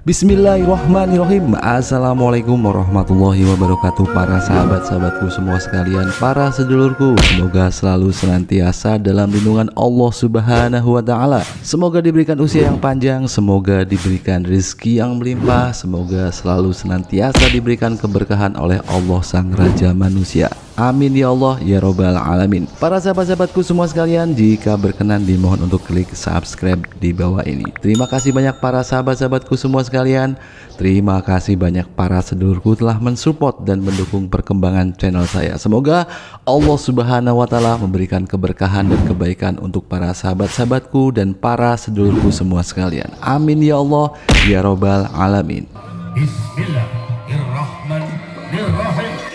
Bismillahirrahmanirrahim. Assalamualaikum warahmatullahi wabarakatuh. Para sahabat-sahabatku semua sekalian, para sedulurku, semoga selalu senantiasa dalam lindungan Allah Subhanahu wa ta'ala. Semoga diberikan usia yang panjang, semoga diberikan rezeki yang melimpah, semoga selalu senantiasa diberikan keberkahan oleh Allah Sang Raja Manusia. Amin ya Allah ya Robbal Alamin. Para sahabat-sahabatku semua sekalian, jika berkenan dimohon untuk klik subscribe di bawah ini. Terima kasih banyak para sahabat-sahabatku semua sekalian. Terima kasih banyak para sedulurku telah mensupport dan mendukung perkembangan channel saya. Semoga Allah Subhanahu wa ta'ala memberikan keberkahan dan kebaikan untuk para sahabat-sahabatku dan para sedulurku semua sekalian. Amin ya Allah ya Robbal Alamin. Bismillahirrahmanirrahim.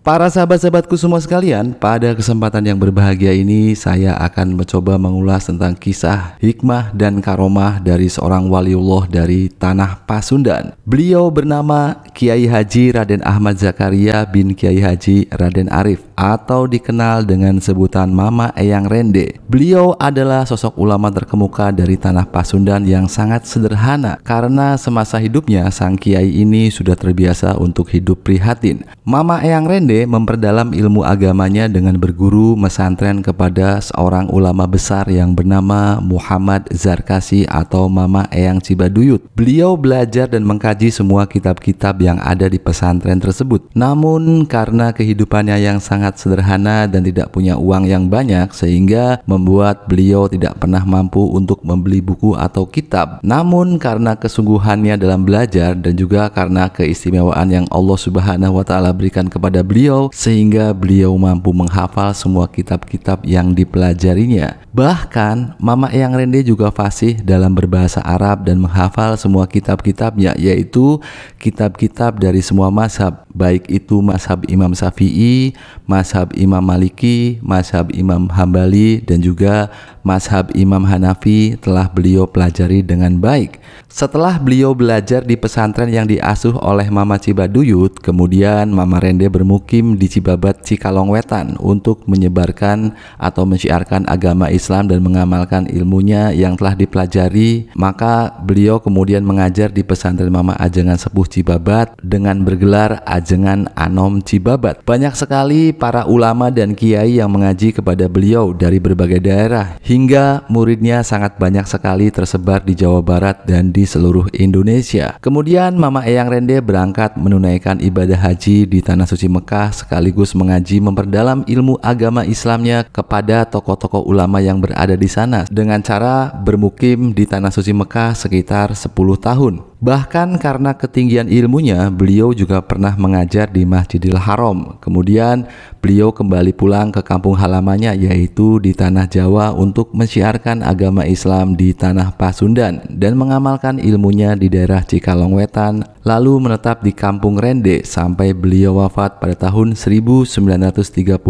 Para sahabat-sahabatku semua sekalian, pada kesempatan yang berbahagia ini saya akan mencoba mengulas tentang kisah hikmah dan karomah dari seorang waliullah dari tanah Pasundan. Beliau bernama Kiai Haji Raden Ahmad Zakaria bin Kiai Haji Raden Arif, atau dikenal dengan sebutan Mama Eyang Rende. Beliau adalah sosok ulama terkemuka dari tanah Pasundan yang sangat sederhana, karena semasa hidupnya sang kiai ini sudah terbiasa untuk hidup prihatin. Mama Eyang Rende memperdalam ilmu agamanya dengan berguru mesantren kepada seorang ulama besar yang bernama Muhammad Zarkasi atau Mama Eyang Cibaduyut. Beliau belajar dan mengkaji semua kitab-kitab yang ada di pesantren tersebut. Namun karena kehidupannya yang sangat sederhana dan tidak punya uang yang banyak, sehingga membuat beliau tidak pernah mampu untuk membeli buku atau kitab. Namun karena kesungguhannya dalam belajar dan juga karena keistimewaan yang Allah Subhanahu wa ta'ala berikan kepada beliau, sehingga beliau mampu menghafal semua kitab-kitab yang dipelajarinya. Bahkan Mama Eyang Rende juga fasih dalam berbahasa Arab dan menghafal semua kitab-kitabnya, yaitu kitab-kitab dari semua mazhab, baik itu mazhab Imam Syafi'i, mazhab Imam Maliki, mazhab Imam Hambali, dan juga mazhab Imam Hanafi telah beliau pelajari dengan baik. Setelah beliau belajar di pesantren yang diasuh oleh Mama Cibaduyut, kemudian Mama Rende bermukim di Cibabat Cikalongwetan untuk menyebarkan atau mensyiarkan agama Islam dan mengamalkan ilmunya yang telah dipelajari. Maka beliau kemudian mengajar di pesantren Mama Ajengan Sepuh Cibabat dengan bergelar Ajengan Anom Cibabat. Banyak sekali para ulama dan kiai yang mengaji kepada beliau dari berbagai daerah, hingga muridnya sangat banyak sekali tersebar di Jawa Barat dan di seluruh Indonesia. Kemudian Mama Eyang Rende berangkat menunaikan ibadah haji di Tanah Suci Mekah, sekaligus mengaji memperdalam ilmu agama Islamnya kepada tokoh-tokoh ulama yang berada di sana dengan cara bermukim di Tanah Suci Mekah sekitar 10 tahun. Bahkan karena ketinggian ilmunya, beliau juga pernah mengajar di Masjidil Haram. Kemudian beliau kembali pulang ke kampung halamannya, yaitu di Tanah Jawa, untuk mensyiarkan agama Islam di Tanah Pasundan dan mengamalkan ilmunya di daerah Cikalongwetan, lalu menetap di Kampung Rende sampai beliau wafat pada tahun 1939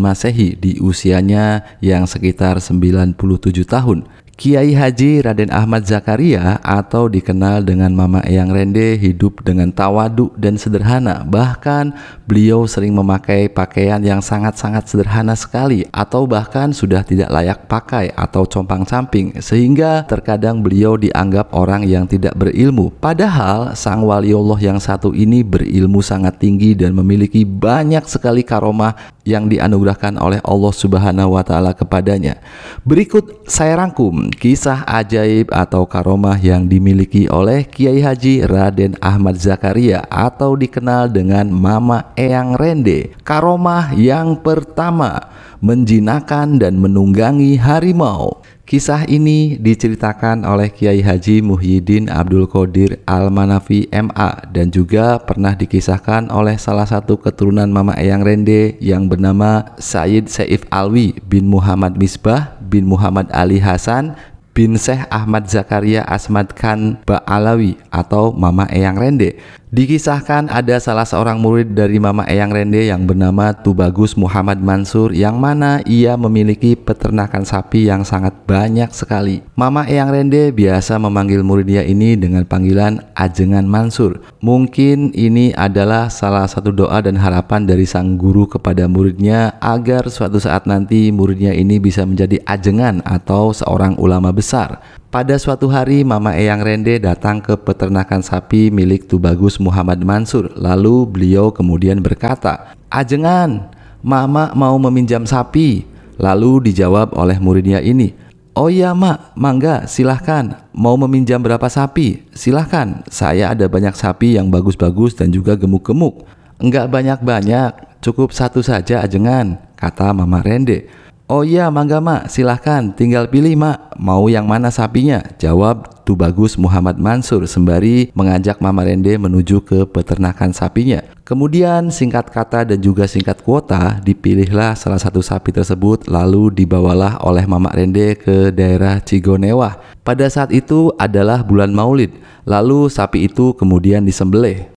Masehi di usianya yang sekitar 97 tahun. Kiai Haji Raden Ahmad Zakaria atau dikenal dengan Mama Eyang Rende hidup dengan tawadu dan sederhana. Bahkan beliau sering memakai pakaian yang sangat-sangat sederhana sekali, atau bahkan sudah tidak layak pakai atau compang-camping, sehingga terkadang beliau dianggap orang yang tidak berilmu. Padahal sang waliullah yang satu ini berilmu sangat tinggi dan memiliki banyak sekali karomah yang dianugerahkan oleh Allah Subhanahu wa ta'ala kepadanya. Berikut saya rangkum kisah ajaib atau karomah yang dimiliki oleh Kiai Haji Raden Ahmad Zakaria atau dikenal dengan Mama Eyang Rende. Karomah yang pertama, menjinakkan dan menunggangi harimau. Kisah ini diceritakan oleh Kiai Haji Muhyiddin Abdul Qadir Al-Manafi MA dan juga pernah dikisahkan oleh salah satu keturunan Mama Eyang Rende yang bernama Sayyid Saif Alwi bin Muhammad Misbah bin Muhammad Ali Hasan bin Syekh Ahmad Zakaria Asmad Khan Ba'alawi atau Mama Eyang Rende. Dikisahkan ada salah seorang murid dari Mama Eyang Rende yang bernama Tubagus Muhammad Mansur, yang mana ia memiliki peternakan sapi yang sangat banyak sekali. Mama Eyang Rende biasa memanggil muridnya ini dengan panggilan Ajengan Mansur. Mungkin ini adalah salah satu doa dan harapan dari sang guru kepada muridnya agar suatu saat nanti muridnya ini bisa menjadi ajengan atau seorang ulama besar. Pada suatu hari Mama Eyang Rende datang ke peternakan sapi milik Tubagus Muhammad Mansur. Lalu beliau kemudian berkata, "Ajengan, Mama mau meminjam sapi." Lalu dijawab oleh muridnya ini, "Oh iya Mak, mangga silahkan. Mau meminjam berapa sapi? Silahkan, saya ada banyak sapi yang bagus-bagus dan juga gemuk-gemuk." "Enggak banyak-banyak, cukup satu saja Ajengan," kata Mama Rende. "Oh iya mangga Mak, silahkan, tinggal pilih Mak, mau yang mana sapinya?" jawab Tubagus Muhammad Mansur sembari mengajak Mama Rende menuju ke peternakan sapinya. Kemudian singkat kata dan juga singkat kuota, dipilihlah salah satu sapi tersebut lalu dibawalah oleh Mama Rende ke daerah Cigonewah. Pada saat itu adalah bulan Maulid, lalu sapi itu kemudian disembelih.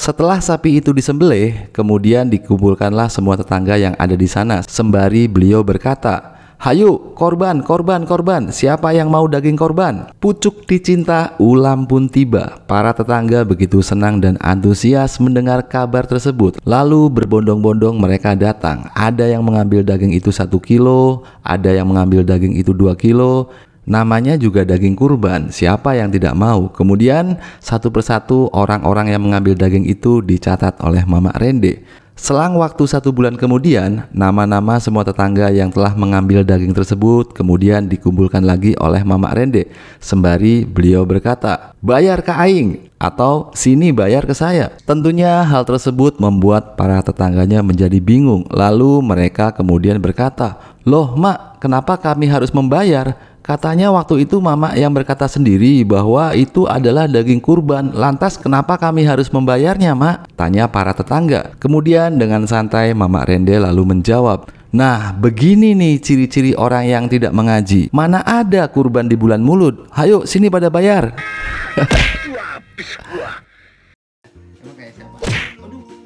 Setelah sapi itu disembelih, kemudian dikumpulkanlah semua tetangga yang ada di sana sembari beliau berkata, "Hayu, korban, korban, korban, siapa yang mau daging korban?" Pucuk dicinta, ulam pun tiba. Para tetangga begitu senang dan antusias mendengar kabar tersebut. Lalu berbondong-bondong mereka datang. Ada yang mengambil daging itu 1 kilo, ada yang mengambil daging itu 2 kilo. Namanya juga daging kurban, siapa yang tidak mau? Kemudian satu persatu orang-orang yang mengambil daging itu dicatat oleh Mama Rende. Selang waktu 1 bulan kemudian, nama-nama semua tetangga yang telah mengambil daging tersebut kemudian dikumpulkan lagi oleh Mama Rende. Sembari beliau berkata, "Bayar ke aing," atau "sini bayar ke saya." Tentunya hal tersebut membuat para tetangganya menjadi bingung. Lalu mereka kemudian berkata, "Loh Mak, kenapa kami harus membayar? Katanya waktu itu Mama yang berkata sendiri bahwa itu adalah daging kurban. Lantas kenapa kami harus membayarnya, Mak?" tanya para tetangga. Kemudian dengan santai Mama Rende lalu menjawab, "Nah, begini nih ciri-ciri orang yang tidak mengaji. Mana ada kurban di bulan Maulud? Hayo sini pada bayar."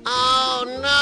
Oh no.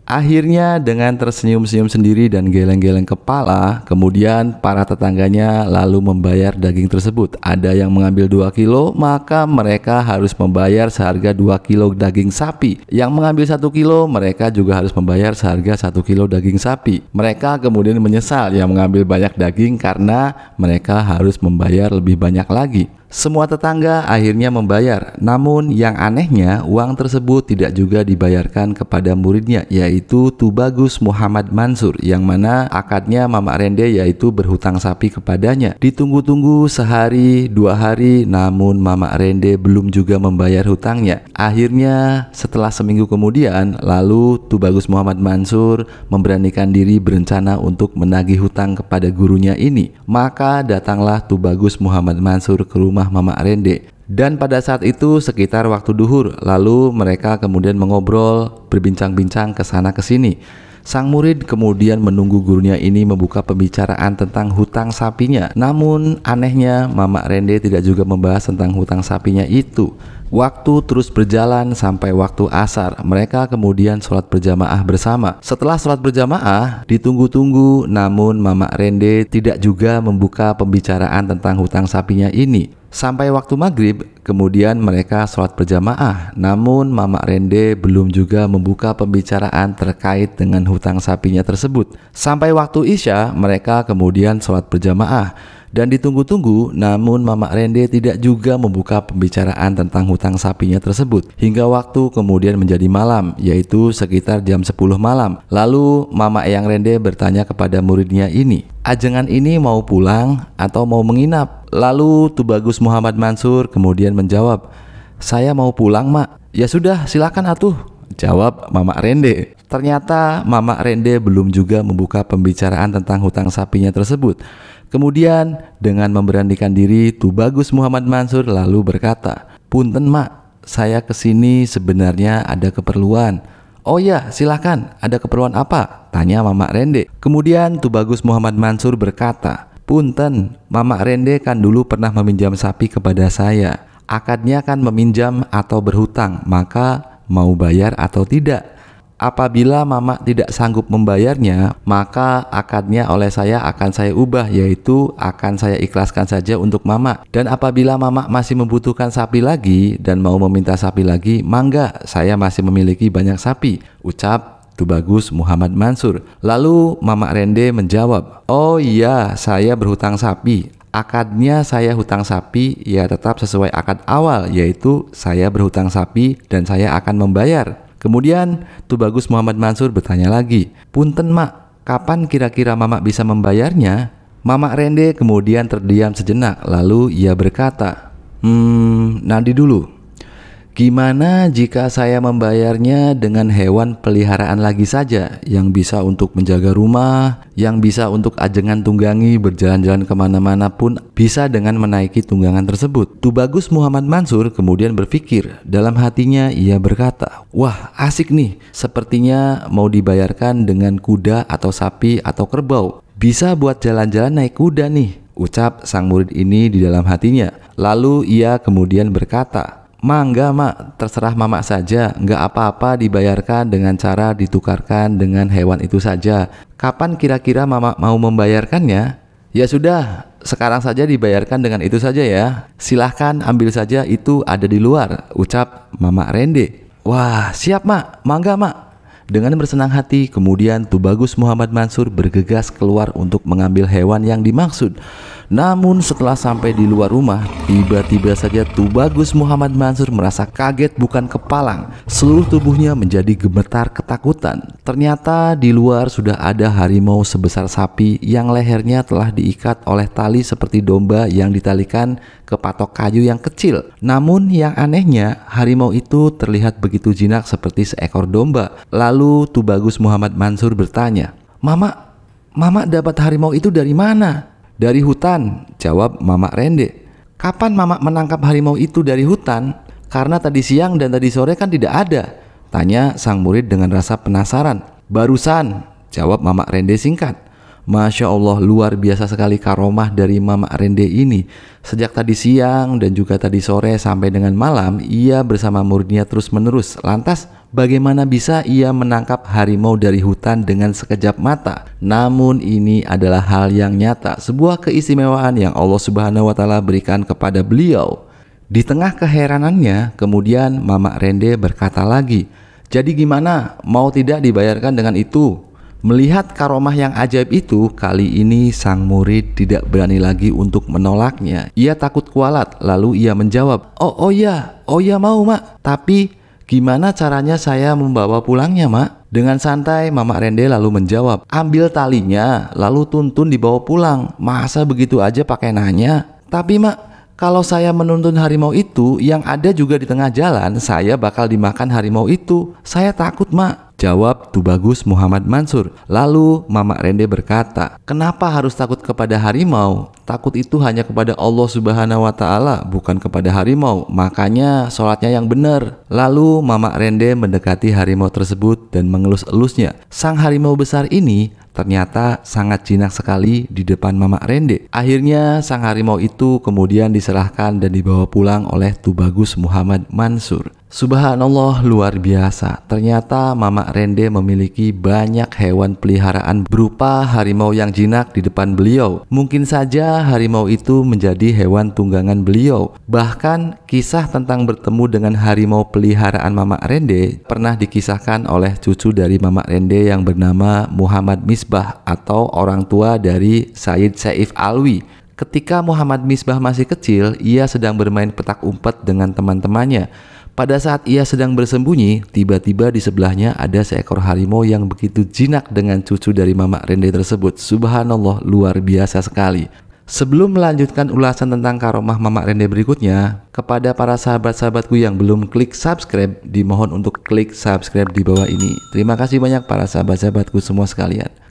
Akhirnya dengan tersenyum-senyum sendiri dan geleng-geleng kepala, kemudian para tetangganya lalu membayar daging tersebut. Ada yang mengambil 2 kilo, maka mereka harus membayar seharga 2 kilo daging sapi. Yang mengambil 1 kilo, mereka juga harus membayar seharga 1 kilo daging sapi. Mereka kemudian menyesal yang mengambil banyak daging karena mereka harus membayar lebih banyak lagi. Semua tetangga akhirnya membayar, namun yang anehnya uang tersebut tidak juga dibayarkan kepada muridnya, yaitu Tubagus Muhammad Mansur, yang mana akadnya Mama Rende yaitu berhutang sapi kepadanya. Ditunggu-tunggu sehari 2 hari, namun Mama Rende belum juga membayar hutangnya. Akhirnya setelah seminggu kemudian, lalu Tubagus Muhammad Mansur memberanikan diri berencana untuk menagih hutang kepada gurunya ini. Maka datanglah Tubagus Muhammad Mansur ke rumah Mama Rende. Dan pada saat itu sekitar waktu duhur, lalu mereka kemudian mengobrol, berbincang-bincang ke sana ke sini. Sang murid kemudian menunggu gurunya ini membuka pembicaraan tentang hutang sapinya. Namun anehnya Mama Rende tidak juga membahas tentang hutang sapinya itu. Waktu terus berjalan sampai waktu asar. Mereka kemudian sholat berjamaah bersama. Setelah sholat berjamaah, ditunggu-tunggu, namun Mama Rende tidak juga membuka pembicaraan tentang hutang sapinya ini. Sampai waktu maghrib, kemudian mereka sholat berjamaah. Namun Mama Rende belum juga membuka pembicaraan terkait dengan hutang sapinya tersebut. Sampai waktu isya, mereka kemudian sholat berjamaah. Dan ditunggu-tunggu, namun Mamak Rende tidak juga membuka pembicaraan tentang hutang sapinya tersebut. Hingga waktu kemudian menjadi malam, yaitu sekitar jam 10 malam. Lalu Mamak Eyang Rende bertanya kepada muridnya ini, ajengan ini mau pulang atau mau menginap? Lalu Tubagus Muhammad Mansur kemudian menjawab, saya mau pulang mak. Ya sudah silakan atuh, jawab Mamak Rende. Ternyata Mamak Rende belum juga membuka pembicaraan tentang hutang sapinya tersebut. Kemudian dengan memberanikan diri, Tubagus Muhammad Mansur lalu berkata, punten mak, saya kesini sebenarnya ada keperluan. Oh ya silakan, ada keperluan apa? Tanya Mamak Rende. Kemudian Tubagus Muhammad Mansur berkata, punten, Mamak Rende kan dulu pernah meminjam sapi kepada saya. Akadnya kan meminjam atau berhutang, maka mau bayar atau tidak. Apabila Mamak tidak sanggup membayarnya, maka akadnya oleh saya akan saya ubah, yaitu akan saya ikhlaskan saja untuk Mamak. Dan apabila Mamak masih membutuhkan sapi lagi dan mau meminta sapi lagi, mangga, saya masih memiliki banyak sapi, ucap Tubagus Muhammad Mansur. Lalu Mamak Rende menjawab, oh iya, saya berhutang sapi. Akadnya saya hutang sapi, ya tetap sesuai akad awal, yaitu saya berhutang sapi dan saya akan membayar. Kemudian Tubagus Muhammad Mansur bertanya lagi, punten mak, kapan kira-kira Mamak bisa membayarnya? Mamak Rende kemudian terdiam sejenak, lalu ia berkata, nanti dulu. Gimana jika saya membayarnya dengan hewan peliharaan lagi saja, yang bisa untuk menjaga rumah, yang bisa untuk ajengan tunggangi berjalan-jalan kemana-mana pun bisa dengan menaiki tunggangan tersebut. Tubagus Muhammad Mansur kemudian berpikir, dalam hatinya ia berkata, wah asik nih, sepertinya mau dibayarkan dengan kuda atau sapi atau kerbau. Bisa buat jalan-jalan naik kuda nih, ucap sang murid ini di dalam hatinya. Lalu ia kemudian berkata, mangga mak, terserah Mamak saja, nggak apa-apa dibayarkan dengan cara ditukarkan dengan hewan itu saja. Kapan kira-kira Mamak mau membayarkannya? Ya sudah, sekarang saja dibayarkan dengan itu saja ya. Silahkan ambil saja, itu ada di luar, ucap Mamak Rende. Wah siap mak, mangga mak. Dengan bersenang hati, kemudian Tubagus Muhammad Mansur bergegas keluar untuk mengambil hewan yang dimaksud. Namun setelah sampai di luar rumah, tiba-tiba saja Tubagus Muhammad Mansur merasa kaget bukan kepalang. Seluruh tubuhnya menjadi gemetar ketakutan. Ternyata di luar sudah ada harimau sebesar sapi yang lehernya telah diikat oleh tali seperti domba yang ditalikan ke patok kayu yang kecil. Namun yang anehnya, harimau itu terlihat begitu jinak seperti seekor domba. Lalu Tubagus Muhammad Mansur bertanya, Mamak dapat harimau itu dari mana? Dari hutan, jawab Mamak Rende. Kapan Mamak menangkap harimau itu dari hutan? Karena tadi siang dan tadi sore kan tidak ada, tanya sang murid dengan rasa penasaran. Barusan, jawab Mamak Rende singkat. Masya Allah, luar biasa sekali karomah dari Mamak Rende ini. Sejak tadi siang dan juga tadi sore sampai dengan malam, ia bersama muridnya terus menerus. Lantas bagaimana bisa ia menangkap harimau dari hutan dengan sekejap mata? Namun ini adalah hal yang nyata, sebuah keistimewaan yang Allah Subhanahu wa Ta'ala berikan kepada beliau. Di tengah keheranannya, kemudian Mamak Rende berkata lagi, jadi gimana? Mau tidak dibayarkan dengan itu? Melihat karomah yang ajaib itu, kali ini sang murid tidak berani lagi untuk menolaknya. Ia takut kualat, lalu ia menjawab, Oh ya mau mak. Tapi gimana caranya saya membawa pulangnya mak? Dengan santai Mamak Rende lalu menjawab, ambil talinya lalu tuntun dibawa pulang. Masa begitu aja pakai nanya? Tapi mak, kalau saya menuntun harimau itu, yang ada juga di tengah jalan, saya bakal dimakan harimau itu. Saya takut mak, jawab Tubagus Muhammad Mansur. Lalu Mamak Rende berkata, kenapa harus takut kepada harimau? Takut itu hanya kepada Allah Subhanahu wa Ta'ala, bukan kepada harimau. Makanya sholatnya yang benar. Lalu Mamak Rende mendekati harimau tersebut dan mengelus-elusnya. Sang harimau besar ini ternyata sangat jinak sekali di depan Mamak Rende. Akhirnya sang harimau itu kemudian diserahkan dan dibawa pulang oleh Tubagus Muhammad Mansur. Subhanallah, luar biasa. Ternyata Mamak Rende memiliki banyak hewan peliharaan berupa harimau yang jinak di depan beliau. Mungkin saja harimau itu menjadi hewan tunggangan beliau. Bahkan kisah tentang bertemu dengan harimau peliharaan Mamak Rende pernah dikisahkan oleh cucu dari Mamak Rende yang bernama Muhammad Misbah atau orang tua dari Sayyid Saif Alwi. Ketika Muhammad Misbah masih kecil, ia sedang bermain petak umpet dengan teman-temannya. Pada saat ia sedang bersembunyi, tiba-tiba di sebelahnya ada seekor harimau yang begitu jinak dengan cucu dari Mamak Rende tersebut. Subhanallah, luar biasa sekali. Sebelum melanjutkan ulasan tentang karomah Mamak Rende berikutnya, kepada para sahabat-sahabatku yang belum klik subscribe, dimohon untuk klik subscribe di bawah ini. Terima kasih banyak para sahabat-sahabatku semua sekalian.